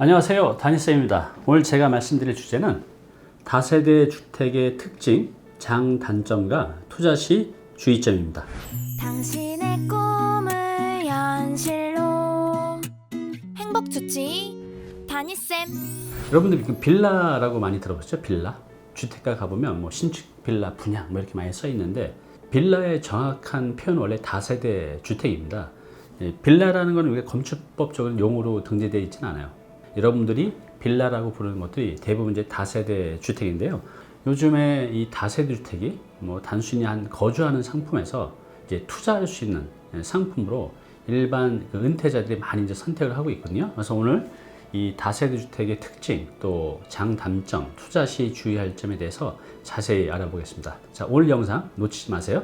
안녕하세요, 다니쌤입니다. 오늘 제가 말씀드릴 주제는 다세대 주택의 특징, 장단점과 투자 시 주의점입니다. 당신의 꿈을 현실로 행복주치 다니쌤. 여러분들이 그 빌라라고 많이 들어보셨죠? 빌라? 주택가 가보면 뭐 신축 빌라, 분양 뭐 이렇게 많이 써 있는데 빌라의 정확한 표현은 원래 다세대 주택입니다. 빌라라는 건 우리가 건축법적인 용어로 등재되어 있지는 않아요. 여러분들이 빌라라고 부르는 것들이 대부분 이제 다세대 주택인데요. 요즘에 이 다세대 주택이 뭐 단순히 한 거주하는 상품에서 이제 투자할 수 있는 상품으로 일반 그 은퇴자들이 많이 이제 선택을 하고 있거든요. 그래서 오늘 이 다세대 주택의 특징, 또 장단점, 투자 시 주의할 점에 대해서 자세히 알아보겠습니다. 자, 오늘 영상 놓치지 마세요.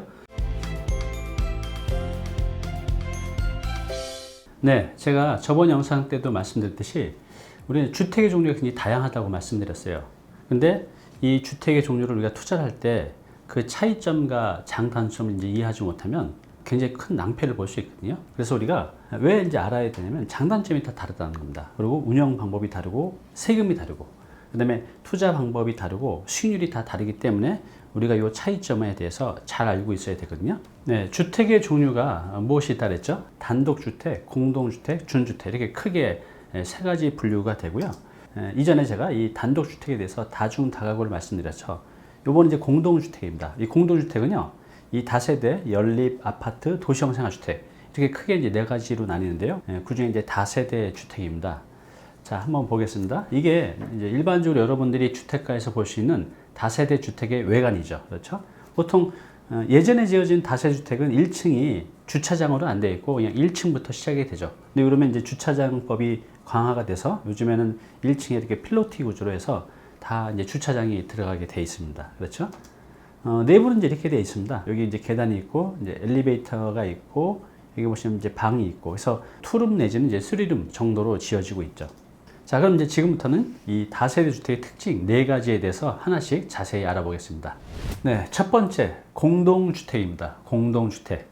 네, 제가 저번 영상 때도 말씀드렸듯이 우리는 주택의 종류가 굉장히 다양하다고 말씀드렸어요. 근데 이 주택의 종류를 우리가 투자를 할 때 그 차이점과 장단점을 이제 이해하지 못하면 굉장히 큰 낭패를 볼 수 있거든요. 그래서 우리가 왜 이제 알아야 되냐면 장단점이 다 다르다는 겁니다. 그리고 운영 방법이 다르고 세금이 다르고 그다음에 투자 방법이 다르고 수익률이 다 다르기 때문에 우리가 이 차이점에 대해서 잘 알고 있어야 되거든요. 네, 주택의 종류가 무엇이 있다랬죠? 단독주택, 공동주택, 준주택 이렇게 크게 세 가지 분류가 되고요. 이전에 제가 이 단독주택에 대해서 다중다가구를 말씀드렸죠. 이번 이제 공동주택입니다. 이 공동주택은요, 이 다세대, 연립, 아파트, 도시형 생활주택 이렇게 크게 이제 네 가지로 나뉘는데요. 그 중에 이제 다세대 주택입니다. 자, 한번 보겠습니다. 이게 이제 일반적으로 여러분들이 주택가에서 볼 수 있는 다세대 주택의 외관이죠. 그렇죠? 보통 예전에 지어진 다세대 주택은 1층이 주차장으로 안 되어 있고 그냥 1층부터 시작이 되죠. 근데 그러면 이제 주차장법이 강화가 돼서 요즘에는 1층에 이렇게 필로티 구조로 해서 다 이제 주차장이 들어가게 되어 있습니다. 그렇죠? 내부는 이제 이렇게 되어 있습니다. 여기 이제 계단이 있고, 이제 엘리베이터가 있고, 여기 보시면 이제 방이 있고, 그래서 투룸 내지는 이제 쓰리룸 정도로 지어지고 있죠. 자, 그럼 이제 지금부터는 이 다세대 주택의 특징 네 가지에 대해서 하나씩 자세히 알아보겠습니다. 네, 첫 번째 공동주택입니다. 공동주택.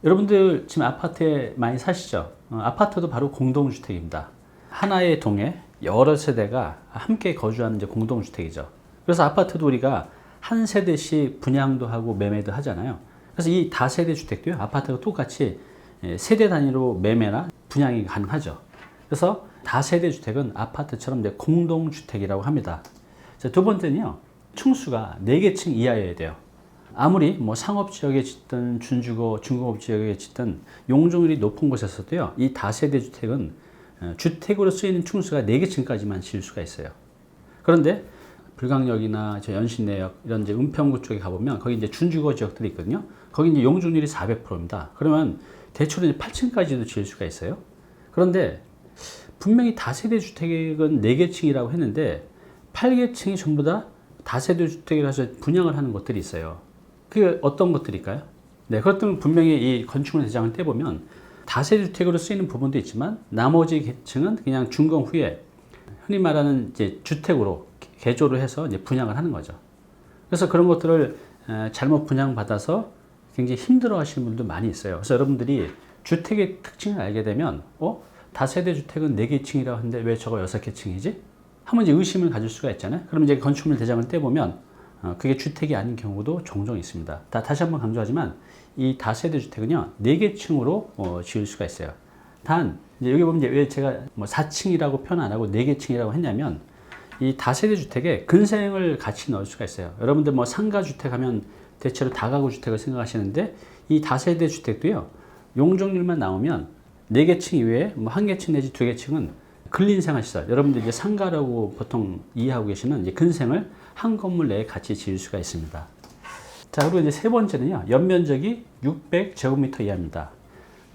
여러분들 지금 아파트에 많이 사시죠? 아파트도 바로 공동주택입니다. 하나의 동에 여러 세대가 함께 거주하는 이제 공동주택이죠. 그래서 아파트도 우리가 한 세대씩 분양도 하고 매매도 하잖아요. 그래서 이 다세대 주택도요, 아파트가 똑같이 세대 단위로 매매나 분양이 가능하죠. 그래서 다세대 주택은 아파트처럼 이제 공동주택이라고 합니다. 자, 두 번째는요, 층수가 4개 층 이하여야 돼요. 아무리 뭐 상업지역에 짓든 준주거, 중공업지역에 짓든 용적률이 높은 곳에서도요, 이 다세대 주택은 주택으로 쓰이는 층수가 4개층까지만 지을 수가 있어요. 그런데 불광역이나 연신내역 이런 이제 은평구 쪽에 가보면 거기 이제 준주거 지역들이 있거든요. 거기 이제 용적률이 400%입니다. 그러면 대출은 8층까지도 지을 수가 있어요. 그런데 분명히 다세대 주택은 4개층이라고 했는데 8개층이 전부 다 다세대 주택이라서 분양을 하는 것들이 있어요. 그게 어떤 것들일까요? 네, 그것들은 분명히 이 건축물 대장을 떼보면 다세대 주택으로 쓰이는 부분도 있지만 나머지 계층은 그냥 준공 후에 흔히 말하는 이제 주택으로 개조를 해서 이제 분양을 하는 거죠. 그래서 그런 것들을 잘못 분양받아서 굉장히 힘들어 하시는 분도 많이 있어요. 그래서 여러분들이 주택의 특징을 알게 되면 다세대 주택은 4개층이라고 하는데 왜 저거 6개층이지? 한번 이제 의심을 가질 수가 있잖아요. 그럼 이제 건축물 대장을 떼보면 그게 주택이 아닌 경우도 종종 있습니다. 다시 한번 강조하지만 이 다세대 주택은요, 4개층으로 지을 수가 있어요. 단, 이제 여기 보면 이제 왜 제가 뭐 4층이라고 표현 안 하고 4개층이라고 했냐면, 이 다세대 주택에 근생을 같이 넣을 수가 있어요. 여러분들 뭐 상가주택 하면 대체로 다가구 주택을 생각하시는데, 이 다세대 주택도요, 용적률만 나오면 4개층 이외에 뭐 1개층 내지 2개층은 근린생활시설, 여러분들 이제 상가라고 보통 이해하고 계시는 이제 근생을 한 건물 내에 같이 지을 수가 있습니다. 자, 그리고 이제 세 번째는요, 연면적이 600제곱미터 이하입니다.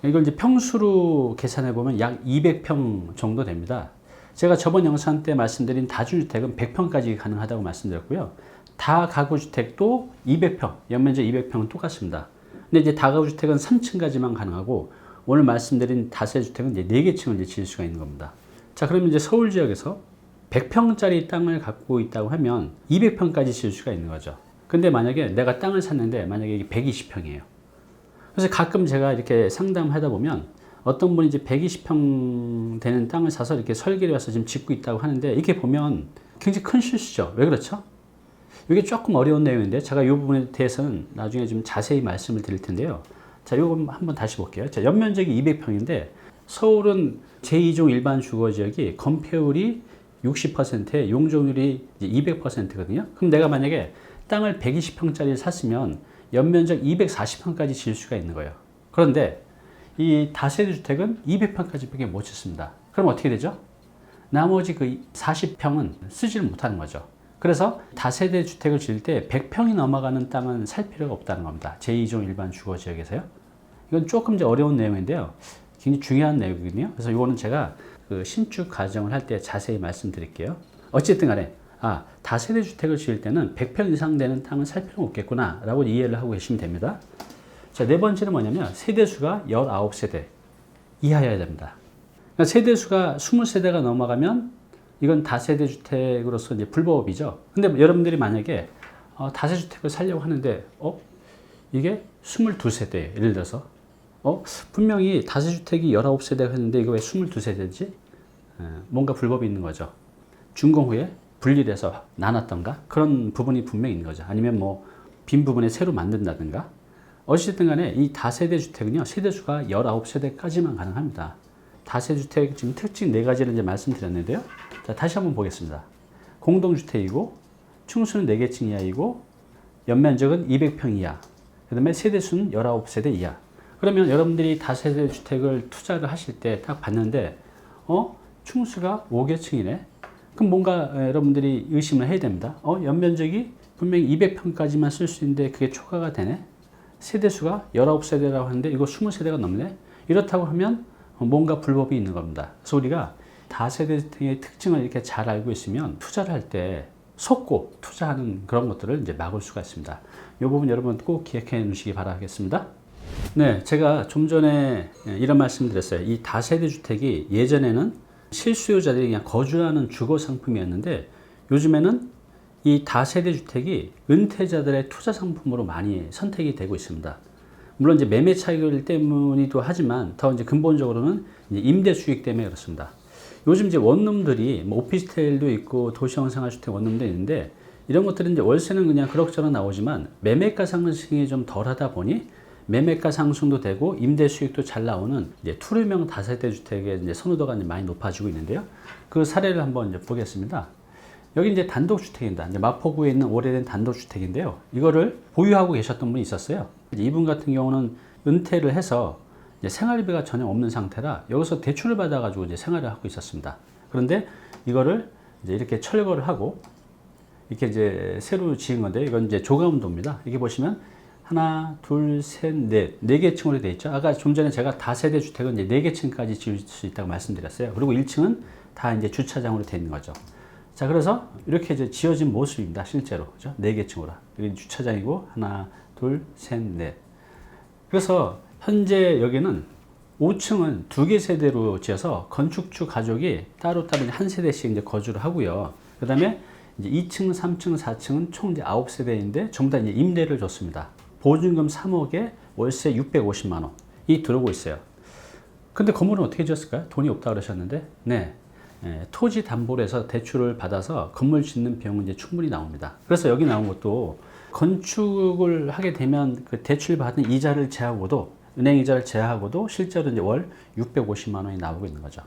이걸 이제 평수로 계산해 보면 약 200평 정도 됩니다. 제가 저번 영상 때 말씀드린 다주택은 100평까지 가능하다고 말씀드렸고요. 다가구주택도 200평, 연면적 200평은 똑같습니다. 근데 이제 다가구주택은 3층까지만 가능하고 오늘 말씀드린 다세주택은 이제 4개층을 이제 지을 수가 있는 겁니다. 자, 그러면 이제 서울 지역에서 100평짜리 땅을 갖고 있다고 하면 200평까지 지을 수가 있는 거죠. 근데 만약에 내가 땅을 샀는데 만약에 이게 120평이에요. 그래서 가끔 제가 이렇게 상담하다 보면 어떤 분이 이제 120평 되는 땅을 사서 이렇게 설계를 해서 지금 짓고 있다고 하는데 이렇게 보면 굉장히 큰 실수죠. 왜 그렇죠? 이게 조금 어려운 내용인데 제가 이 부분에 대해서는 나중에 좀 자세히 말씀을 드릴 텐데요. 자, 이거 한번 다시 볼게요. 자, 연면적이 200평인데 서울은 제2종 일반 주거 지역이 건폐율이 60%에 용적률이 200%거든요. 그럼 내가 만약에 땅을 120평짜리를 샀으면 연면적 240평까지 지을 수가 있는 거예요. 그런데 이 다세대 주택은 200평까지밖에 못 짓습니다. 그럼 어떻게 되죠? 나머지 그 40평은 쓰지를 못하는 거죠. 그래서 다세대 주택을 지을 때 100평이 넘어가는 땅은 살 필요가 없다는 겁니다. 제2종 일반 주거 지역에서요. 이건 조금 이제 어려운 내용인데요. 굉장히 중요한 내용이거든요. 그래서 이거는 제가 그 신축 과정을 할 때 자세히 말씀드릴게요. 어쨌든 간에 다세대 주택을 지을 때는 100평 이상 되는 땅은 살 필요가 없겠구나 라고 이해를 하고 계시면 됩니다. 자, 네 번째는 뭐냐면 세대수가 19세대 이하여야 됩니다. 그러니까 세대수가 20세대가 넘어가면 이건 다세대 주택으로서 이제 불법이죠. 근데 여러분들이 만약에 다세대 주택을 살려고 하는데 이게 22세대 예를 들어서 분명히 다세대 주택이 19세대가 했는데 이거 왜 22세대지? 뭔가 불법이 있는 거죠. 준공 후에 분리를 해서 나눴던가 그런 부분이 분명히 있는 거죠. 아니면 뭐 빈 부분에 새로 만든다든가. 어쨌든 간에 이 다세대 주택은요, 세대수가 19세대까지만 가능합니다. 다세대 주택 지금 특징 4가지를 이제 말씀드렸는데요. 자, 다시 한번 보겠습니다. 공동주택이고, 층수는 4개층 이하이고, 연면적은 200평 이하, 그 다음에 세대수는 19세대 이하. 그러면 여러분들이 다세대 주택을 투자를 하실 때 딱 봤는데, 층수가 5개층이네? 그럼 뭔가 여러분들이 의심을 해야 됩니다. 연면적이 분명히 200평까지만 쓸 수 있는데 그게 초과가 되네? 세대수가 19세대라고 하는데 이거 20세대가 넘네? 이렇다고 하면 뭔가 불법이 있는 겁니다. 그래서 우리가 다세대 주택의 특징을 이렇게 잘 알고 있으면 투자를 할 때 속고 투자하는 그런 것들을 이제 막을 수가 있습니다. 이 부분 여러분 꼭 기억해 놓으시기 바라겠습니다. 네, 제가 좀 전에 이런 말씀 드렸어요. 이 다세대 주택이 예전에는 실수요자들이 그냥 거주하는 주거 상품이었는데 요즘에는 이 다세대 주택이 은퇴자들의 투자 상품으로 많이 선택이 되고 있습니다. 물론 이제 매매 차익 때문이기도 하지만 더 이제 근본적으로는 이제 임대 수익 때문에 그렇습니다. 요즘 이제 원룸들이 뭐 오피스텔도 있고 도시형 생활주택 원룸도 있는데 이런 것들은 이제 월세는 그냥 그럭저럭 나오지만 매매가 상승이 좀 덜하다 보니 매매가 상승도 되고 임대 수익도 잘 나오는 이제 투룸형 다세대 주택의 이제 선호도가 이제 많이 높아지고 있는데요. 그 사례를 한번 이제 보겠습니다. 여기 이제 단독주택입니다. 이제 마포구에 있는 오래된 단독주택인데요. 이거를 보유하고 계셨던 분이 있었어요. 이분 같은 경우는 은퇴를 해서 이제 생활비가 전혀 없는 상태라 여기서 대출을 받아가지고 이제 생활을 하고 있었습니다. 그런데 이거를 이제 이렇게 철거를 하고 이렇게 이제 새로 지은 건데 이건 이제 조감도입니다. 이게 보시면 하나, 둘, 셋, 넷, 4개 층으로 되어 있죠. 아까 좀 전에 제가 다세대 주택은 이제 4개 층까지 지을 수 있다고 말씀드렸어요. 그리고 1층은 다 이제 주차장으로 되어 있는 거죠. 자, 그래서 이렇게 이제 지어진 모습입니다. 실제로. 그죠? 4개 층으로. 여기 주차장이고, 하나, 둘, 셋, 넷. 그래서 현재 여기는 5층은 2개 세대로 지어서 건축주 가족이 따로따로 한 세대씩 이제 거주를 하고요. 그 다음에 이제 2층, 3층, 4층은 총 이제 9세대인데 전부 다 이제 임대를 줬습니다. 보증금 3억에 월세 650만 원이 들어오고 있어요. 근데 건물은 어떻게 지었을까요? 돈이 없다 그러셨는데, 네. 토지 담보로 해서 대출을 받아서 건물 짓는 비용은 이제 충분히 나옵니다. 그래서 여기 나온 것도 건축을 하게 되면 그 대출 받은 이자를 제하고도 은행 이자를 제하고도 실제로 이제 월 650만 원이 나오고 있는 거죠.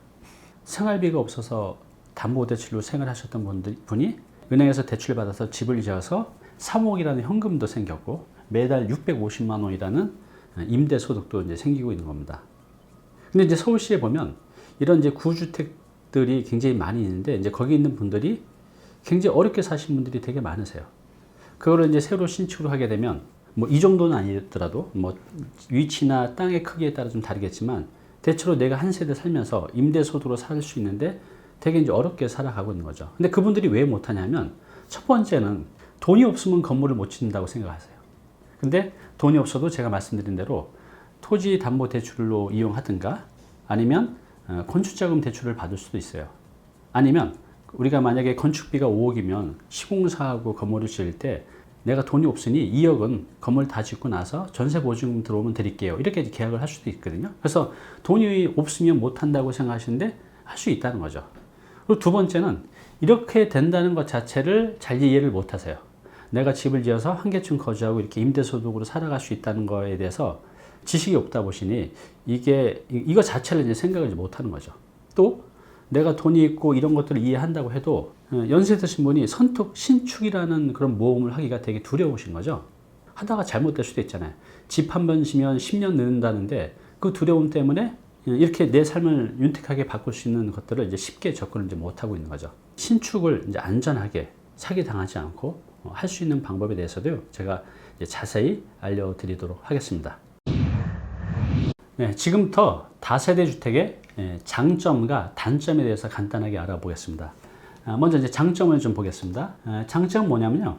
생활비가 없어서 담보대출로 생활하셨던 분이 은행에서 대출 받아서 집을 지어서 3억이라는 현금도 생겼고 매달 650만 원이라는 임대 소득도 이제 생기고 있는 겁니다. 근데 이제 서울시에 보면 이런 이제 구주택들이 굉장히 많이 있는데 이제 거기 있는 분들이 굉장히 어렵게 사신 분들이 되게 많으세요. 그거를 이제 새로 신축을 하게 되면 뭐 이 정도는 아니더라도 뭐 위치나 땅의 크기에 따라 좀 다르겠지만 대체로 내가 한 세대 살면서 임대 소득으로 살 수 있는데 되게 이제 어렵게 살아가고 있는 거죠. 근데 그분들이 왜 못하냐면 첫 번째는 돈이 없으면 건물을 못 짓는다고 생각하세요. 근데 돈이 없어도 제가 말씀드린 대로 토지 담보 대출로 이용하든가 아니면 건축자금 대출을 받을 수도 있어요. 아니면 우리가 만약에 건축비가 5억이면 시공사하고 건물을 지을 때 내가 돈이 없으니 2억은 건물 다 짓고 나서 전세 보증금 들어오면 드릴게요. 이렇게 계약을 할 수도 있거든요. 그래서 돈이 없으면 못 한다고 생각하시는데 할 수 있다는 거죠. 그리고 두 번째는 이렇게 된다는 것 자체를 잘 이해를 못 하세요. 내가 집을 지어서 한계층 거주하고 이렇게 임대소득으로 살아갈 수 있다는 거에 대해서 지식이 없다 보시니 이거 자체를 이제 생각을 못 하는 거죠. 또 내가 돈이 있고 이런 것들을 이해한다고 해도 연세 드신 분이 선택 신축이라는 그런 모험을 하기가 되게 두려우신 거죠. 하다가 잘못될 수도 있잖아요. 집 한 번 지면 10년 는다는데 그 두려움 때문에 이렇게 내 삶을 윤택하게 바꿀 수 있는 것들을 이제 쉽게 접근을 이제 못 하고 있는 거죠. 신축을 이제 안전하게 사기 당하지 않고 할 수 있는 방법에 대해서도 제가 이제 자세히 알려드리도록 하겠습니다. 네, 지금부터 다세대 주택의 장점과 단점에 대해서 간단하게 알아보겠습니다. 먼저 이제 장점을 좀 보겠습니다. 장점은 뭐냐면요.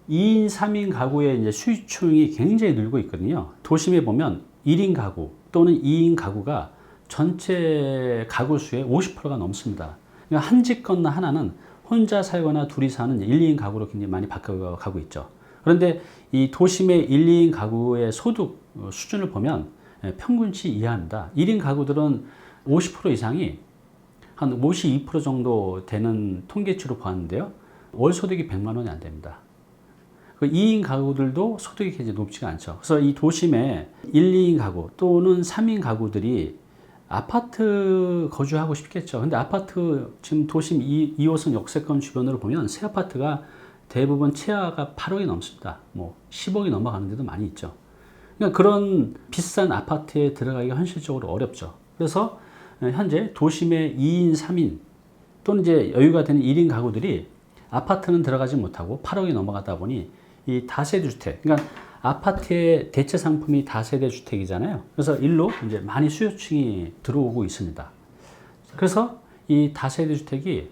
2인, 3인 가구의 이제 수요층이 굉장히 늘고 있거든요. 도심에 보면 1인 가구 또는 2인 가구가 전체 가구 수의 50%가 넘습니다. 그러니까 한 집 건너 하나는 혼자 살거나 둘이 사는 1, 2인 가구로 굉장히 많이 바뀌어가고 있죠. 그런데 이 도심의 1, 2인 가구의 소득 수준을 보면 평균치 이하입니다. 1인 가구들은 50% 이상이 한 52% 정도 되는 통계치로 보았는데요. 월 소득이 100만 원이 안 됩니다. 2인 가구들도 소득이 굉장히 높지가 않죠. 그래서 이 도심에 1, 2인 가구 또는 3인 가구들이 아파트 거주하고 싶겠죠. 근데 아파트 지금 도심 2호선 역세권 주변으로 보면 새 아파트가 대부분 최하가 8억이 넘습니다. 뭐 10억이 넘어가는 데도 많이 있죠. 그러니까 그런 비싼 아파트에 들어가기가 현실적으로 어렵죠. 그래서 현재 도심의 2인, 3인 또는 이제 여유가 되는 1인 가구들이 아파트는 들어가지 못하고 8억이 넘어가다 보니 이 다세대 주택, 그러니까 아파트의 대체 상품이 다세대 주택이잖아요. 그래서 일로 이제 많이 수요층이 들어오고 있습니다. 그래서 이 다세대 주택이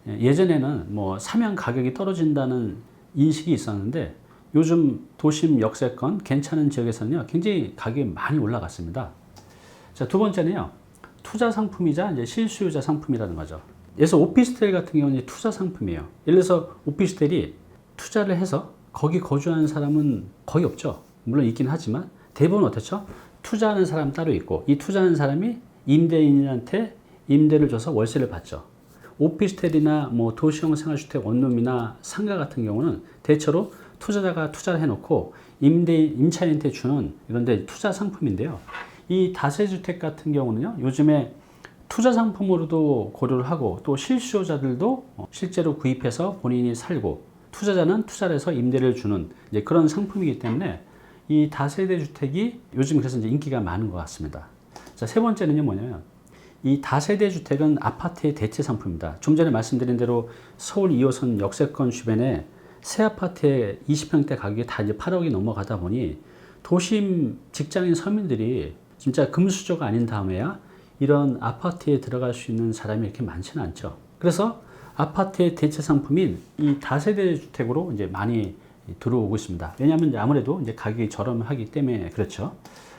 예전에는 뭐 사면 가격이 떨어진다는 인식이 있었는데 요즘 도심 역세권 괜찮은 지역에서는요 굉장히 가격이 많이 올라갔습니다. 자, 두 번째는요 투자 상품이자 이제 실수요자 상품이라는 거죠. 그래서 오피스텔 같은 경우는 이제 투자 상품이에요. 예를 들어서 오피스텔이 투자를 해서 거기 거주하는 사람은 거의 없죠. 물론 있긴 하지만 대부분 어떻죠? 투자하는 사람 따로 있고 이 투자하는 사람이 임대인한테 임대를 줘서 월세를 받죠. 오피스텔이나 뭐 도시형 생활주택 원룸이나 상가 같은 경우는 대체로 투자자가 투자를 해놓고 임차인한테 주는 이런 데 투자 상품인데요. 이 다세주택 같은 경우는요, 요즘에 투자 상품으로도 고려를 하고 또 실수요자들도 실제로 구입해서 본인이 살고 투자자는 투자를 해서 임대를 주는 이제 그런 상품이기 때문에 이 다세대 주택이 요즘 그래서 이제 인기가 많은 것 같습니다. 자, 세 번째는요 뭐냐면 이 다세대 주택은 아파트의 대체 상품입니다. 좀 전에 말씀드린 대로 서울 2호선 역세권 주변에 새 아파트의 20평대 가격이 다 이제 8억이 넘어가다 보니 도심 직장인 서민들이 진짜 금수저가 아닌 다음에야 이런 아파트에 들어갈 수 있는 사람이 이렇게 많지는 않죠. 그래서 아파트의 대체 상품인 이 다세대 주택으로 이제 많이 들어오고 있습니다. 왜냐하면 이제 아무래도 이제 가격이 저렴하기 때문에 그렇죠.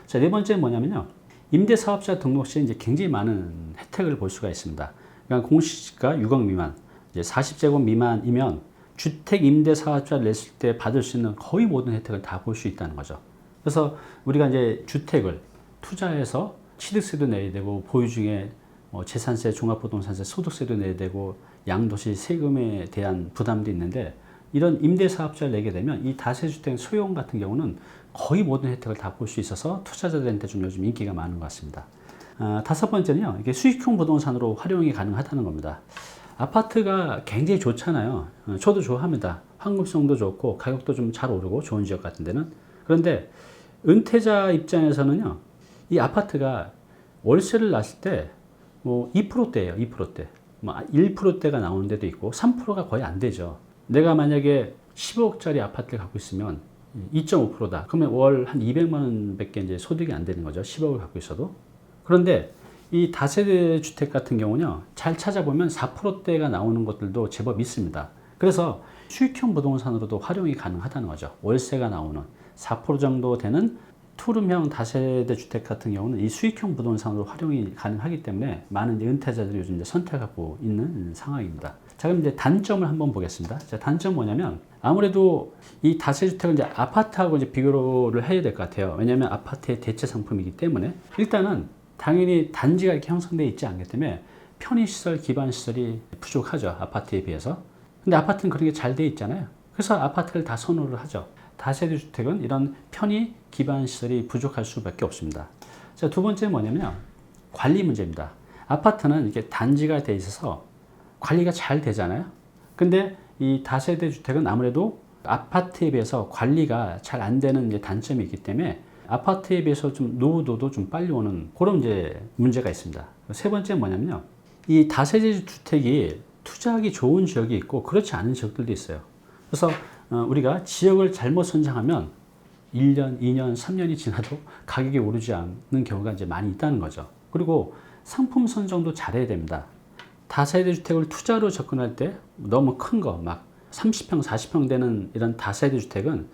자, 네 번째는 뭐냐면요. 임대사업자 등록 시에 이제 굉장히 많은 혜택을 볼 수가 있습니다. 그러니까 공시지가 6억 미만, 이제 40제곱 미만이면 주택 임대사업자를 냈을 때 받을 수 있는 거의 모든 혜택을 다 볼 수 있다는 거죠. 그래서 우리가 이제 주택을 투자해서 취득세도 내야 되고 보유 중에 재산세, 종합부동산세, 소득세도 내야 되고 양도시 세금에 대한 부담도 있는데 이런 임대사업자를 내게 되면 이 다세주택 소유형 같은 경우는 거의 모든 혜택을 다 볼 수 있어서 투자자들한테 좀 요즘 인기가 많은 것 같습니다. 다섯 번째는요, 이게 수익형 부동산으로 활용이 가능하다는 겁니다. 아파트가 굉장히 좋잖아요. 저도 좋아합니다. 환급성도 좋고 가격도 좀 잘 오르고 좋은 지역 같은 데는. 그런데 은퇴자 입장에서는요, 이 아파트가 월세를 놨을 때 뭐 2%대예요. 2%대. 뭐 1%대가 나오는 데도 있고 3%가 거의 안 되죠. 내가 만약에 10억짜리 아파트를 갖고 있으면 2.5%다. 그러면 월 한 200만 원밖에 이제 소득이 안 되는 거죠. 10억을 갖고 있어도. 그런데 이 다세대 주택 같은 경우는요, 잘 찾아보면 4%대가 나오는 것들도 제법 있습니다. 그래서 수익형 부동산으로도 활용이 가능하다는 거죠. 월세가 나오는 4% 정도 되는 투룸형 다세대 주택 같은 경우는 이 수익형 부동산으로 활용이 가능하기 때문에 많은 이제 은퇴자들이 요즘 이제 선택하고 있는 상황입니다. 자, 그럼 이제 단점을 한번 보겠습니다. 자, 단점 뭐냐면 아무래도 이 다세주택은 이제 아파트하고 이제 비교를 해야 될 것 같아요. 왜냐하면 아파트의 대체 상품이기 때문에 일단은 당연히 단지가 이렇게 형성되어 있지 않기 때문에 편의시설, 기반시설이 부족하죠. 아파트에 비해서. 근데 아파트는 그런 게 잘 돼 있잖아요. 그래서 아파트를 다 선호를 하죠. 다세대 주택은 이런 편의 기반시설이 부족할 수밖에 없습니다. 자, 두 번째는 뭐냐면 관리 문제입니다. 아파트는 이렇게 단지가 돼 있어서 관리가 잘 되잖아요. 근데 이 다세대 주택은 아무래도 아파트에 비해서 관리가 잘 안 되는 이제 단점이 있기 때문에 아파트에 비해서 좀 노후도도 좀 빨리 오는 그런 이제 문제가 있습니다. 세 번째는 뭐냐면요. 이 다세대 주택이 투자하기 좋은 지역이 있고 그렇지 않은 지역들도 있어요. 그래서 우리가 지역을 잘못 선정하면 1년, 2년, 3년이 지나도 가격이 오르지 않는 경우가 이제 많이 있다는 거죠. 그리고 상품 선정도 잘해야 됩니다. 다세대 주택을 투자로 접근할 때 너무 큰 거, 막 30평, 40평 되는 이런 다세대 주택은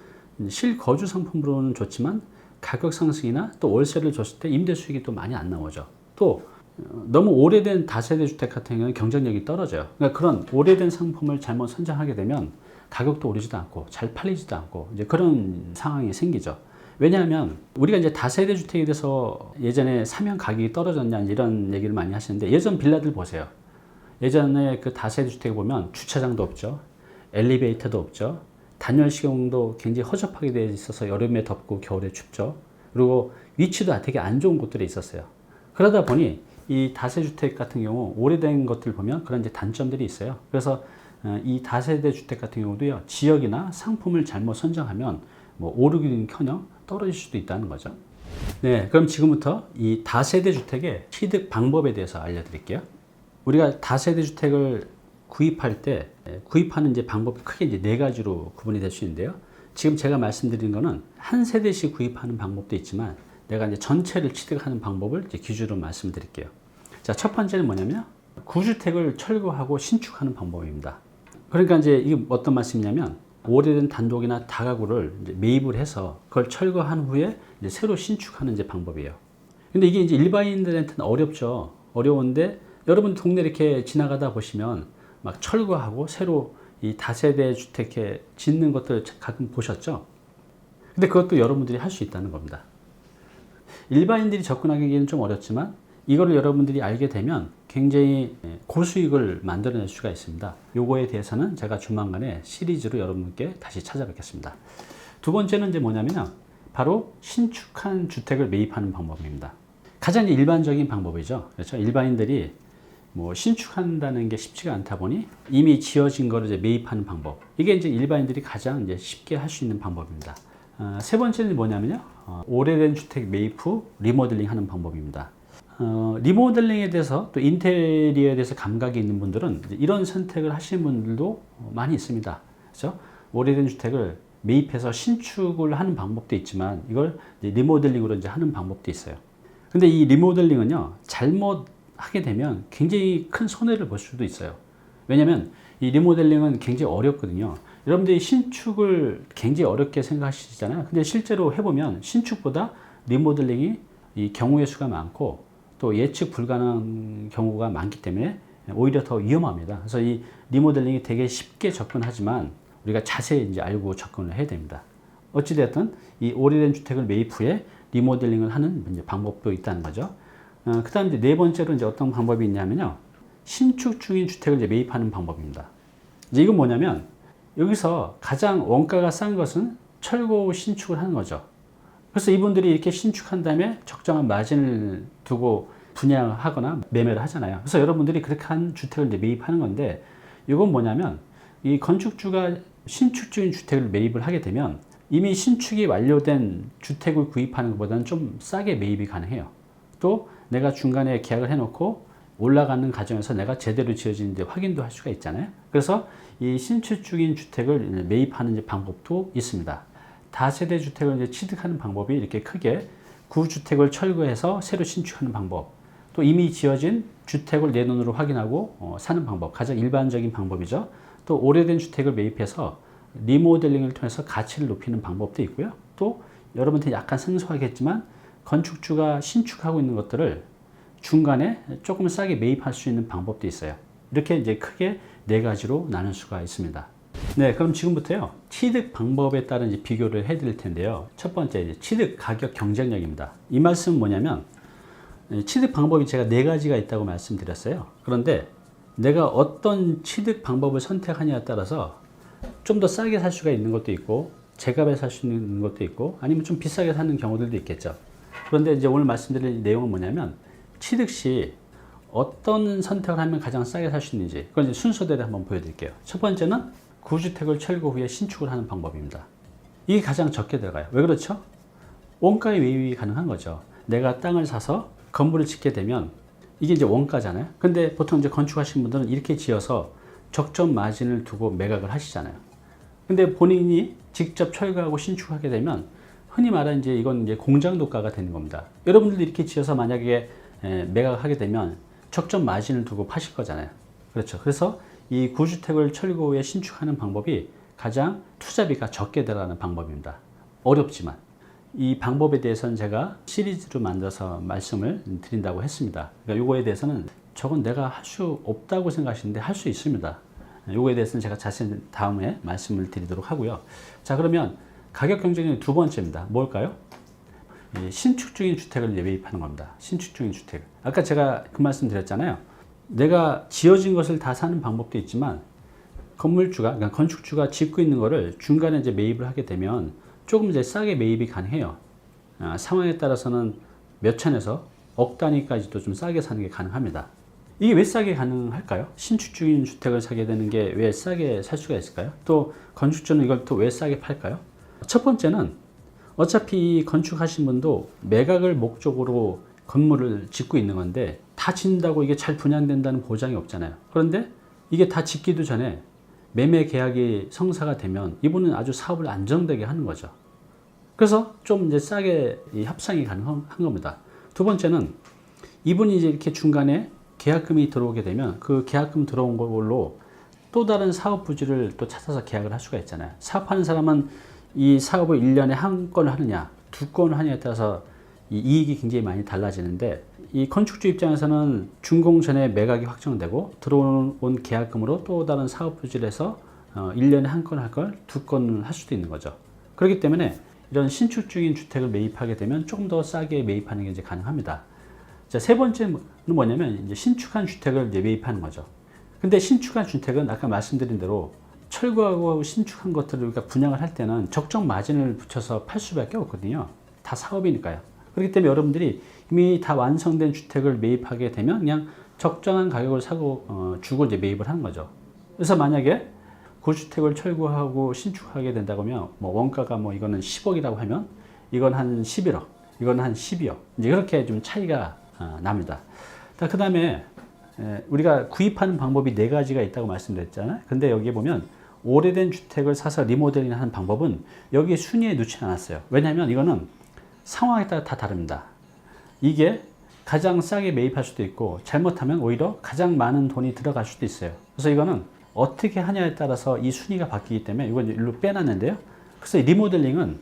실거주 상품으로는 좋지만 가격 상승이나 또 월세를 줬을 때 임대 수익이 또 많이 안 나오죠. 또 너무 오래된 다세대 주택 같은 경우는 경쟁력이 떨어져요. 그러니까 그런 오래된 상품을 잘못 선정하게 되면 가격도 오르지도 않고 잘 팔리지도 않고 이제 그런 상황이 생기죠. 왜냐하면 우리가 이제 다세대 주택에 대해서 예전에 사면 가격이 떨어졌냐 이런 얘기를 많이 하시는데 예전 빌라들 보세요. 예전에 그 다세대 주택에 보면 주차장도 없죠. 엘리베이터도 없죠. 단열 시공도 굉장히 허접하게 되어 있어서 여름에 덥고 겨울에 춥죠. 그리고 위치도 되게 안 좋은 곳들이 있었어요. 그러다 보니 이 다세주택 같은 경우 오래된 것들 보면 그런 이제 단점들이 있어요. 그래서 이 다세대 주택 같은 경우도요, 지역이나 상품을 잘못 선정하면 뭐 오르기는커녕 떨어질 수도 있다는 거죠. 네, 그럼 지금부터 이 다세대 주택의 취득 방법에 대해서 알려드릴게요. 우리가 다세대 주택을 구입할 때 구입하는 이제 방법이 크게 이제 네 가지로 구분이 될 수 있는데요. 지금 제가 말씀드린 거는 한 세대씩 구입하는 방법도 있지만 내가 이제 전체를 취득하는 방법을 이제 기준으로 말씀드릴게요. 자, 첫 번째는 뭐냐면 구주택을 철거하고 신축하는 방법입니다. 그러니까 이제 이게 어떤 말씀이냐면 오래된 단독이나 다가구를 이제 매입을 해서 그걸 철거한 후에 이제 새로 신축하는 이제 방법이에요. 근데 이게 이제 일반인들한테는 어렵죠. 어려운데 여러분 동네 이렇게 지나가다 보시면 막 철거하고 새로 이 다세대 주택에 짓는 것들 가끔 보셨죠? 근데 그것도 여러분들이 할 수 있다는 겁니다. 일반인들이 접근하기에는 좀 어렵지만 이거를 여러분들이 알게 되면 굉장히 고수익을 만들어낼 수가 있습니다. 요거에 대해서는 제가 조만간에 시리즈로 여러분께 다시 찾아뵙겠습니다. 두 번째는 이제 뭐냐면요. 바로 신축한 주택을 매입하는 방법입니다. 가장 일반적인 방법이죠. 그렇죠? 일반인들이 뭐 신축한다는 게 쉽지가 않다 보니 이미 지어진 거를 이제 매입하는 방법. 이게 이제 일반인들이 가장 이제 쉽게 할 수 있는 방법입니다. 세 번째는 뭐냐면요. 오래된 주택 매입 후 리모델링 하는 방법입니다. 리모델링에 대해서 또 인테리어에 대해서 감각이 있는 분들은 이런 선택을 하시는 분들도 많이 있습니다. 그렇죠? 오래된 주택을 매입해서 신축을 하는 방법도 있지만 이걸 이제 리모델링으로 이제 하는 방법도 있어요. 근데 이 리모델링은요, 잘못 하게 되면 굉장히 큰 손해를 볼 수도 있어요. 왜냐면 이 리모델링은 굉장히 어렵거든요. 여러분들이 신축을 굉장히 어렵게 생각하시잖아요. 근데 실제로 해보면 신축보다 리모델링이 이 경우의 수가 많고 또 예측 불가능한 경우가 많기 때문에 오히려 더 위험합니다. 그래서 이 리모델링이 되게 쉽게 접근하지만 우리가 자세히 이제 알고 접근을 해야 됩니다. 어찌됐든 이 오래된 주택을 매입 후에 리모델링을 하는 이제 방법도 있다는 거죠. 그 다음 이제 네 번째로 이제 어떤 방법이 있냐면요. 신축 중인 주택을 이제 매입하는 방법입니다. 이제 이건 뭐냐면 여기서 가장 원가가 싼 것은 철거 후 신축을 하는 거죠. 그래서 이분들이 이렇게 신축한 다음에 적정한 마진을 두고 분양하거나 매매를 하잖아요. 그래서 여러분들이 그렇게 한 주택을 이제 매입하는 건데 이건 뭐냐면 이 건축주가 신축 중인 주택을 매입을 하게 되면 이미 신축이 완료된 주택을 구입하는 것보다는 좀 싸게 매입이 가능해요. 또 내가 중간에 계약을 해놓고 올라가는 과정에서 내가 제대로 지어지는지 확인도 할 수가 있잖아요. 그래서 이 신축 중인 주택을 매입하는 이제 방법도 있습니다. 다세대 주택을 이제 취득하는 방법이 이렇게 크게 구주택을 철거해서 새로 신축하는 방법, 또 이미 지어진 주택을 내 눈으로 확인하고 사는 방법, 가장 일반적인 방법이죠. 또 오래된 주택을 매입해서 리모델링을 통해서 가치를 높이는 방법도 있고요. 또 여러분한테 약간 생소하겠지만 건축주가 신축하고 있는 것들을 중간에 조금 싸게 매입할 수 있는 방법도 있어요. 이렇게 이제 크게 네 가지로 나눌 수가 있습니다. 네, 그럼 지금부터요, 취득 방법에 따른 이제 비교를 해 드릴 텐데요. 첫 번째, 이제 취득 가격 경쟁력입니다. 이 말씀은 뭐냐면, 취득 방법이 제가 네 가지가 있다고 말씀드렸어요. 그런데 내가 어떤 취득 방법을 선택하냐에 따라서 좀 더 싸게 살 수가 있는 것도 있고, 제값에 살 수 있는 것도 있고, 아니면 좀 비싸게 사는 경우들도 있겠죠. 그런데 이제 오늘 말씀드릴 내용은 뭐냐면, 취득 시 어떤 선택을 하면 가장 싸게 살 수 있는지, 그건 이제 순서대로 한번 보여드릴게요. 첫 번째는 구주택을 철거 후에 신축을 하는 방법입니다. 이게 가장 적게 들어가요. 왜 그렇죠? 원가의 매입이 가능한 거죠. 내가 땅을 사서 건물을 짓게 되면 이게 이제 원가잖아요. 근데 보통 이제 건축하신 분들은 이렇게 지어서 적정 마진을 두고 매각을 하시잖아요. 근데 본인이 직접 철거하고 신축하게 되면 흔히 말하는 이제 이건 이제 공장도가가 되는 겁니다. 여러분들도 이렇게 지어서 만약에 매각을 하게 되면 적정 마진을 두고 파실 거잖아요. 그렇죠. 그래서 이 구주택을 철거 후에 신축하는 방법이 가장 투자비가 적게 들어가는 방법입니다. 어렵지만 이 방법에 대해서는 제가 시리즈로 만들어서 말씀을 드린다고 했습니다. 그러니까 이거에 대해서는 저건 내가 할 수 없다고 생각하시는데 할 수 있습니다. 이거에 대해서는 제가 자세히 다음에 말씀을 드리도록 하고요. 자, 그러면 가격 경쟁력 두 번째입니다. 뭘까요? 신축 중인 주택을 매입하는 겁니다. 신축 중인 주택. 아까 제가 그 말씀 드렸잖아요. 내가 지어진 것을 다 사는 방법도 있지만 건물주가, 그러니까 건축주가 짓고 있는 거를 중간에 이제 매입을 하게 되면 조금 이제 싸게 매입이 가능해요. 상황에 따라서는 몇 천에서 억 단위까지도 좀 싸게 사는 게 가능합니다. 이게 왜 싸게 가능할까요? 신축 중인 주택을 사게 되는 게 왜 싸게 살 수가 있을까요? 또 건축주는 이걸 또 왜 싸게 팔까요? 첫 번째는 어차피 건축하신 분도 매각을 목적으로 건물을 짓고 있는 건데 다 짓는다고 이게 잘 분양된다는 보장이 없잖아요. 그런데 이게 다 짓기도 전에 매매 계약이 성사가 되면 이분은 아주 사업을 안정되게 하는 거죠. 그래서 좀 이제 싸게 이 협상이 가능한 겁니다. 두 번째는 이분이 이제 이렇게 중간에 계약금이 들어오게 되면 그 계약금 들어온 걸로 또 다른 사업 부지를 또 찾아서 계약을 할 수가 있잖아요. 사업하는 사람은 이 사업을 1년에 한 건을 하느냐, 두 건을 하느냐에 따라서 이 이익이 굉장히 많이 달라지는데 이 건축주 입장에서는 준공 전에 매각이 확정되고 들어온 계약금으로 또 다른 사업 부지를 해서 1년에 한 건 할 걸 두 건을 할 수도 있는 거죠. 그렇기 때문에 이런 신축 중인 주택을 매입하게 되면 조금 더 싸게 매입하는 게 이제 가능합니다. 자, 세 번째는 뭐냐면 이제 신축한 주택을 이제 매입하는 거죠. 근데 신축한 주택은 아까 말씀드린 대로 철거하고 신축한 것들을 우리가 분양을 할 때는 적정 마진을 붙여서 팔 수밖에 없거든요. 다 사업이니까요. 그렇기 때문에 여러분들이 이미 다 완성된 주택을 매입하게 되면 그냥 적정한 가격을 사고 주고 이제 매입을 하는 거죠. 그래서 만약에 그 주택을 철거하고 신축하게 된다고 하면 뭐 원가가 뭐 이거는 10억이라고 하면 이건 한 11억, 이건 한 12억. 이제 그렇게 좀 차이가 납니다. 그 다음에 우리가 구입하는 방법이 네 가지가 있다고 말씀드렸잖아요. 근데 여기에 보면 오래된 주택을 사서 리모델링 하는 방법은 여기 순위에 넣지 않았어요. 왜냐하면 이거는 상황에 따라 다 다릅니다. 이게 가장 싸게 매입할 수도 있고 잘못하면 오히려 가장 많은 돈이 들어갈 수도 있어요. 그래서 이거는 어떻게 하냐에 따라서 이 순위가 바뀌기 때문에 이걸 일로 빼놨는데요. 그래서 리모델링은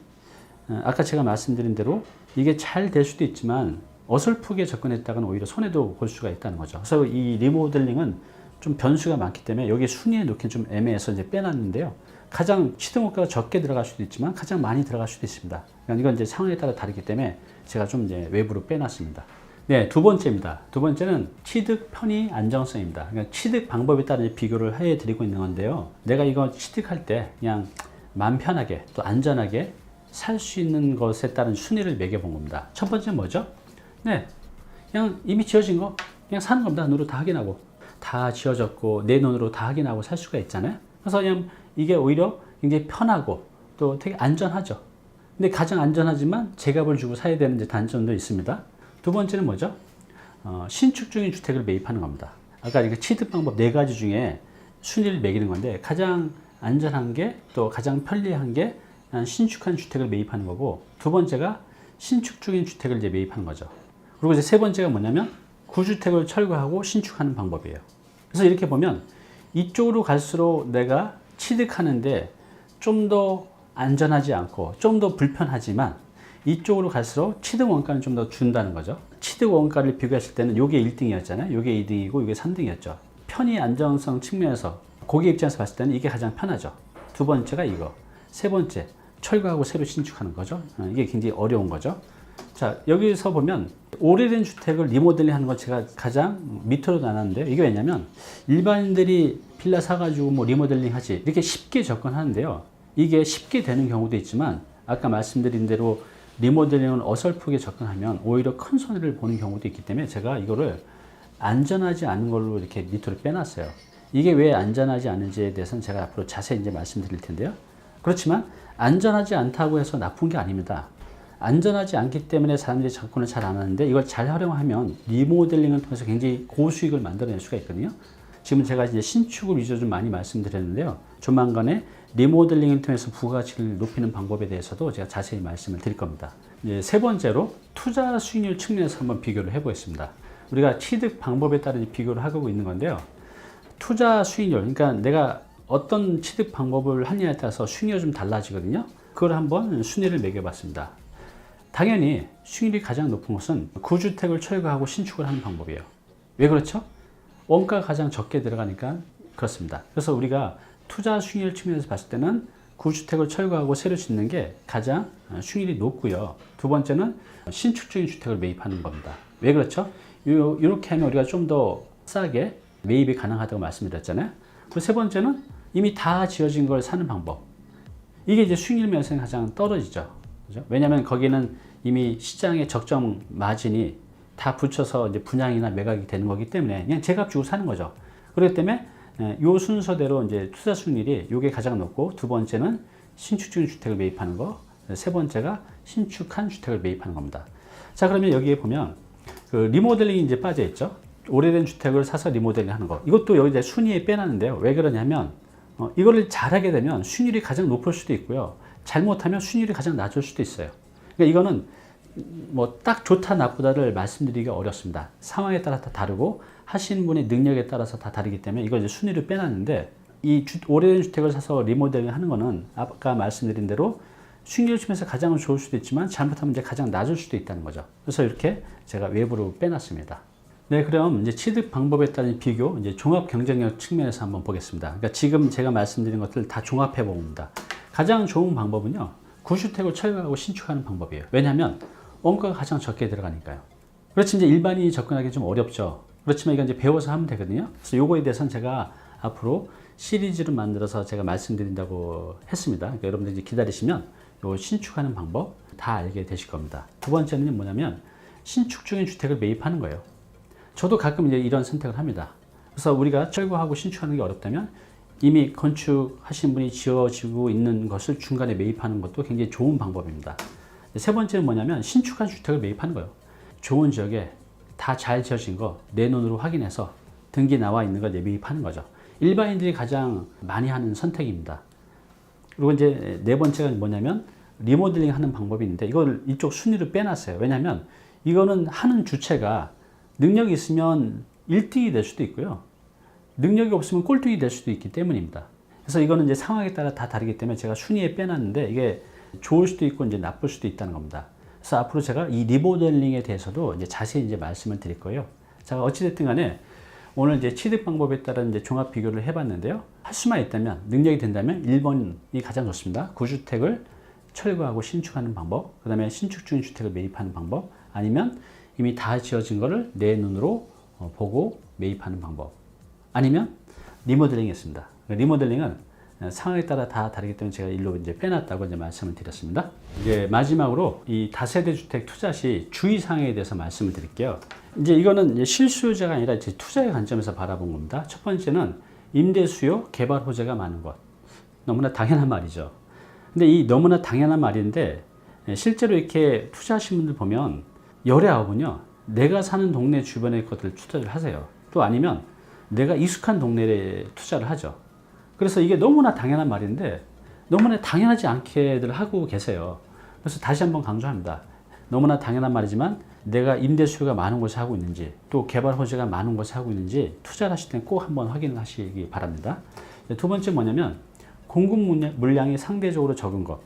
아까 제가 말씀드린 대로 이게 잘 될 수도 있지만 어설프게 접근했다가는 오히려 손해도 볼 수가 있다는 거죠. 그래서 이 리모델링은 좀 변수가 많기 때문에 여기 순위에 넣기는 좀 애매해서 이제 빼놨는데요. 가장 취득원가가 적게 들어갈 수도 있지만 가장 많이 들어갈 수도 있습니다. 그러니까 이건 이제 상황에 따라 다르기 때문에 제가 좀 이제 외부로 빼놨습니다. 네, 두 번째입니다. 두 번째는 취득 편의 안정성입니다. 그러니까 취득 방법에 따라 비교를 해 드리고 있는 건데요. 내가 이거 취득할 때 그냥 마음 편하게 또 안전하게 살 수 있는 것에 따른 순위를 매겨본 겁니다. 첫 번째는 뭐죠? 네, 그냥 이미 지어진 거 그냥 사는 겁니다. 눈으로 다 확인하고 다 지어졌고 내 눈으로 다 확인하고 살 수가 있잖아요. 그래서 그냥 이게 오히려 굉장히 편하고 또 되게 안전하죠. 근데 가장 안전하지만 제값을 주고 사야 되는 이제 단점도 있습니다. 두 번째는 뭐죠? 신축 중인 주택을 매입하는 겁니다. 아까 이거 취득 방법 네 가지 중에 순위를 매기는 건데 가장 안전한 게 또 가장 편리한 게 신축한 주택을 매입하는 거고 두 번째가 신축 중인 주택을 이제 매입하는 거죠. 그리고 이제 세 번째가 뭐냐면 구주택을 철거하고 신축하는 방법이에요. 그래서 이렇게 보면 이쪽으로 갈수록 내가 취득하는데 좀 더 안전하지 않고 좀 더 불편하지만 이쪽으로 갈수록 취득 원가는 좀 더 준다는 거죠. 취득 원가를 비교했을 때는 이게 1등이었잖아요. 이게 2등이고 이게 3등이었죠. 편의 안정성 측면에서 고객 입장에서 봤을 때는 이게 가장 편하죠. 두 번째가 이거. 세 번째, 철거하고 새로 신축하는 거죠. 이게 굉장히 어려운 거죠. 자, 여기서 보면 오래된 주택을 리모델링 하는 건 제가 가장 밑으로 나눴는데요. 이게 왜냐면 일반인들이 빌라 사가지고 뭐 리모델링 하지 이렇게 쉽게 접근하는데요. 이게 쉽게 되는 경우도 있지만 아까 말씀드린 대로 리모델링을 어설프게 접근하면 오히려 큰 손해를 보는 경우도 있기 때문에 제가 이거를 안전하지 않은 걸로 이렇게 밑으로 빼놨어요. 이게 왜 안전하지 않은지에 대해서는 제가 앞으로 자세히 이제 말씀드릴 텐데요. 그렇지만 안전하지 않다고 해서 나쁜 게 아닙니다. 안전하지 않기 때문에 사람들이 접근을 잘 안 하는데 이걸 잘 활용하면 리모델링을 통해서 굉장히 고수익을 만들어낼 수가 있거든요. 지금 제가 이제 신축을 위주로 좀 많이 말씀드렸는데요. 조만간에 리모델링을 통해서 부가가치를 높이는 방법에 대해서도 제가 자세히 말씀을 드릴 겁니다. 이제 세 번째로 투자 수익률 측면에서 한번 비교를 해보겠습니다. 우리가 취득 방법에 따라 비교를 하고 있는 건데요. 투자 수익률, 그러니까 내가 어떤 취득 방법을 하느냐에 따라서 수익률이 좀 달라지거든요. 그걸 한번 순위를 매겨봤습니다. 당연히 수익률이 가장 높은 것은 구주택을 철거하고 신축을 하는 방법이에요. 왜 그렇죠? 원가가 가장 적게 들어가니까 그렇습니다. 그래서 우리가 투자 수익률 측면에서 봤을 때는 구주택을 철거하고 새로 짓는 게 가장 수익률이 높고요. 두 번째는 신축적인 주택을 매입하는 겁니다. 왜 그렇죠? 이렇게 하면 우리가 좀 더 싸게 매입이 가능하다고 말씀드렸잖아요. 그리고 세 번째는 이미 다 지어진 걸 사는 방법. 이게 이제 수익률 면에서는 가장 떨어지죠. 그죠? 왜냐하면 거기는 이미 시장의 적정 마진이 다 붙여서 이제 분양이나 매각이 되는 거기 때문에 그냥 제값 주고 사는 거죠. 그렇기 때문에 요 순서대로 이제 투자 수익률이 요게 가장 높고 두 번째는 신축 중인 주택을 매입하는 거, 세 번째가 신축한 주택을 매입하는 겁니다. 자, 그러면 여기에 보면 그 리모델링이 이제 빠져 있죠. 오래된 주택을 사서 리모델링 하는 거. 이것도 여기 이제 순위에 빼놨는데요. 왜 그러냐면 이거를 잘하게 되면 수익률이 가장 높을 수도 있고요. 잘못하면 수익률이 가장 낮을 수도 있어요. 그러니까 이거는 뭐 딱 좋다 나쁘다를 말씀드리기가 어렵습니다. 상황에 따라 다 다르고 하시는 분의 능력에 따라서 다 다르기 때문에 이걸 이제 순위를 빼놨는데 이 오래된 주택을 사서 리모델링 하는 거는 아까 말씀드린 대로 수익률 측면에서 가장 좋을 수도 있지만 잘못하면 이제 가장 낮을 수도 있다는 거죠. 그래서 이렇게 제가 외부로 빼놨습니다. 네, 그럼 이제 취득 방법에 따른 비교, 이제 종합 경쟁력 측면에서 한번 보겠습니다. 그러니까 지금 제가 말씀드린 것들 다 종합해 봅니다. 가장 좋은 방법은요, 구주택을 철거하고 신축하는 방법이에요. 왜냐하면 원가가 가장 적게 들어가니까요. 그렇지 이제 일반인이 접근하기 좀 어렵죠. 그렇지만 이건 이제 배워서 하면 되거든요. 그래서 요거에 대해서는 제가 앞으로 시리즈를 만들어서 제가 말씀드린다고 했습니다. 그러니까 여러분들 이제 기다리시면 요 신축하는 방법 다 알게 되실 겁니다. 두 번째는 뭐냐면 신축 중인 주택을 매입하는 거예요. 저도 가끔 이제 이런 선택을 합니다. 그래서 우리가 철거하고 신축하는 게 어렵다면 이미 건축하신 분이 지어지고 있는 것을 중간에 매입하는 것도 굉장히 좋은 방법입니다. 세 번째는 뭐냐면 신축한 주택을 매입하는 거예요. 좋은 지역에 다 잘 지어진 거 내 눈으로 확인해서 등기 나와 있는 걸 매입하는 거죠. 일반인들이 가장 많이 하는 선택입니다. 그리고 이제 네 번째가 뭐냐면 리모델링 하는 방법이 있는데 이걸 이쪽 순위로 빼놨어요. 왜냐하면 이거는 하는 주체가 능력이 있으면 1등이 될 수도 있고요. 능력이 없으면 꼴등이 될 수도 있기 때문입니다. 그래서 이거는 이제 상황에 따라 다 다르기 때문에 제가 순위에 빼놨는데 이게 좋을 수도 있고 이제 나쁠 수도 있다는 겁니다. 그래서 앞으로 제가 이 리모델링에 대해서도 이제 자세히 이제 말씀을 드릴 거예요. 자, 어찌됐든 간에 오늘 이제 취득 방법에 따른 이제 종합 비교를 해봤는데요. 할 수만 있다면, 능력이 된다면 1번이 가장 좋습니다. 구주택을 철거하고 신축하는 방법, 그 다음에 신축 중인 주택을 매입하는 방법, 아니면 이미 다 지어진 거를 내 눈으로 보고 매입하는 방법, 아니면 리모델링이 있습니다. 리모델링은 상황에 따라 다 다르기 때문에 제가 일로 이제 빼놨다고 이제 말씀을 드렸습니다. 이제 마지막으로 이 다세대 주택 투자 시 주의사항에 대해서 말씀을 드릴게요. 이제 이거는 이제 실수요자가 아니라 이제 투자의 관점에서 바라본 겁니다. 첫 번째는 임대 수요, 개발 호재가 많은 것. 너무나 당연한 말이죠. 근데 이 너무나 당연한 말인데 실제로 이렇게 투자하신 분들 보면 열의 아홉은요, 내가 사는 동네 주변의 것들 투자를 하세요. 또 아니면 내가 익숙한 동네에 투자를 하죠. 그래서 이게 너무나 당연한 말인데 너무나 당연하지 않게들 하고 계세요. 그래서 다시 한번 강조합니다. 너무나 당연한 말이지만 내가 임대 수요가 많은 곳에 하고 있는지 또 개발 호재가 많은 곳에 하고 있는지 투자를 하실 때는 꼭 한번 확인하시기 바랍니다. 두 번째 뭐냐면 공급 물량이 상대적으로 적은 것.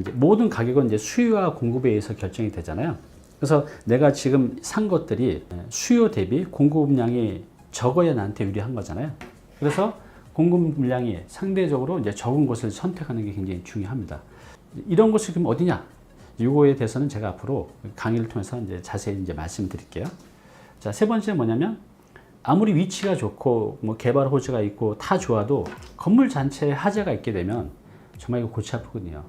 이제 모든 가격은 이제 수요와 공급에 의해서 결정이 되잖아요. 그래서 내가 지금 산 것들이 수요 대비 공급량이 적어야 나한테 유리한 거잖아요. 그래서 공급 물량이 상대적으로 이제 적은 곳을 선택하는 게 굉장히 중요합니다. 이런 곳이 그럼 어디냐? 이거에 대해서는 제가 앞으로 강의를 통해서 이제 자세히 이제 말씀드릴게요. 자, 세 번째 뭐냐면 아무리 위치가 좋고 뭐 개발 호재가 있고 다 좋아도 건물 전체에 하자가 있게 되면 정말 이거 골치 아프거든요.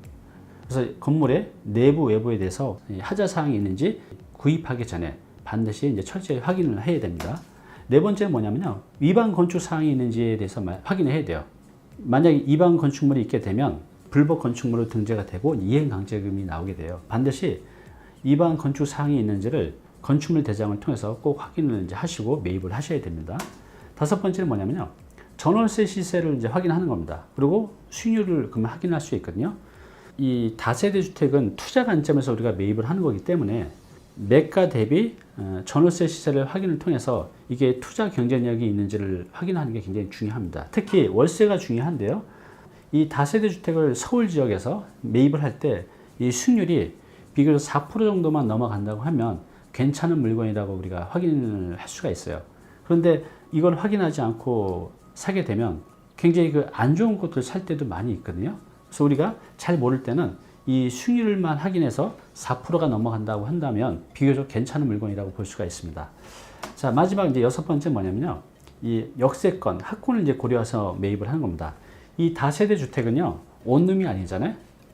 그래서 건물의 내부 외부에 대해서 하자 사항이 있는지 구입하기 전에 반드시 이제 철저히 확인을 해야 됩니다. 네 번째는 뭐냐면요, 위반 건축 사항이 있는지에 대해서 확인을 해야 돼요. 만약에 위반 건축물이 있게 되면 불법 건축물로 등재가 되고 이행강제금이 나오게 돼요. 반드시 위반 건축 사항이 있는지를 건축물 대장을 통해서 꼭 확인을 이제 하시고 매입을 하셔야 됩니다. 다섯 번째는 뭐냐면요, 전월세 시세를 이제 확인하는 겁니다. 그리고 수익률을 그러면 확인할 수 있거든요. 이 다세대 주택은 투자 관점에서 우리가 매입을 하는 거기 때문에 매가 대비 전월세 시세를 확인을 통해서 이게 투자 경쟁력이 있는지를 확인하는 게 굉장히 중요합니다. 특히 월세가 중요한데요. 이 다세대 주택을 서울 지역에서 매입을 할 때 이 수익률이 비교적 4% 정도만 넘어간다고 하면 괜찮은 물건이라고 우리가 확인을 할 수가 있어요. 그런데 이걸 확인하지 않고 사게 되면 굉장히 그 안 좋은 곳을 살 때도 많이 있거든요. 그래서 우리가 잘 모를 때는 이 수익률만 확인해서 4%가 넘어간다고 한다면 비교적 괜찮은 물건이라고 볼 수가 있습니다. 자, 마지막 이제 여섯 번째 뭐냐면요, 이 역세권, 학군을 이제 고려해서 매입을 하는 겁니다. 이 다세대 주택은요, 원룸이 아니잖아요.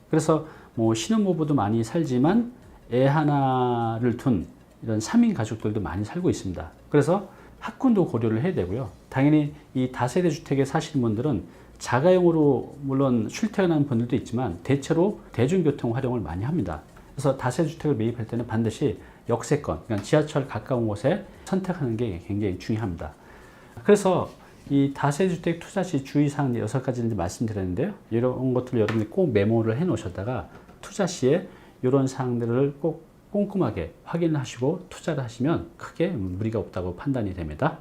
그래서 뭐 신혼부부도 많이 살지만 애 하나를 둔 이런 3인 가족들도 많이 살고 있습니다. 그래서 학군도 고려를 해야 되고요. 당연히 이 다세대 주택에 사시는 분들은 자가용으로 물론 출퇴근하는 분들도 있지만 대체로 대중교통 활용을 많이 합니다. 그래서 다세대 주택을 매입할 때는 반드시 역세권, 그러니까 지하철 가까운 곳에 선택하는 게 굉장히 중요합니다. 그래서 이 다세대 주택 투자 시 주의사항 6가지를 말씀드렸는데요. 이런 것들 여러분이 꼭 메모를 해 놓으셨다가 투자 시에 이런 사항들을 꼭 꼼꼼하게 확인하시고 투자를 하시면 크게 무리가 없다고 판단이 됩니다.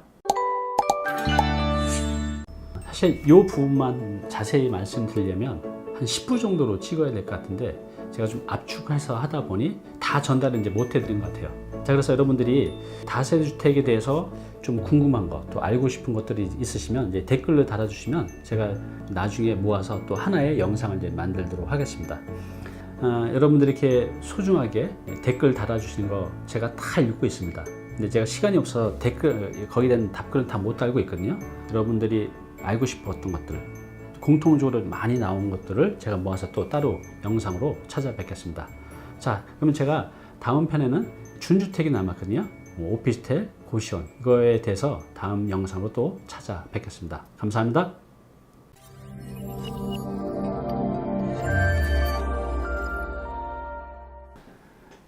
사실 이 부분만 자세히 말씀드리려면 한 10분 정도로 찍어야 될 것 같은데 제가 좀 압축해서 하다 보니 다 전달을 이제 못 해드린 것 같아요. 자, 그래서 여러분들이 다세대 주택에 대해서 좀 궁금한 거, 또 알고 싶은 것들이 있으시면 이제 댓글로 달아주시면 제가 나중에 모아서 또 하나의 영상을 이제 만들도록 하겠습니다. 여러분들이 이렇게 소중하게 댓글 달아주시는 거 제가 다 읽고 있습니다. 근데 제가 시간이 없어서 댓글, 거기에 대한 답글은 다 못 달고 있거든요. 여러분들이 알고 싶었던 것들, 공통적으로 많이 나온 것들을 제가 모아서 또 따로 영상으로 찾아뵙겠습니다. 자, 그러면 제가 다음 편에는 준주택이 남았거든요. 오피스텔, 고시원, 이거에 대해서 다음 영상으로 또 찾아뵙겠습니다. 감사합니다.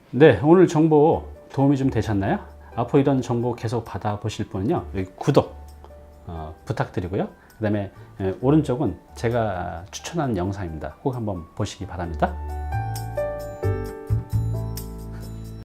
네, 오늘 정보 도움이 좀 되셨나요? 앞으로 이런 정보 계속 받아보실 분은요, 여기 구독 부탁드리고요. 그 다음에 오른쪽은 제가 추천하는 영상입니다. 꼭 한번 보시기 바랍니다.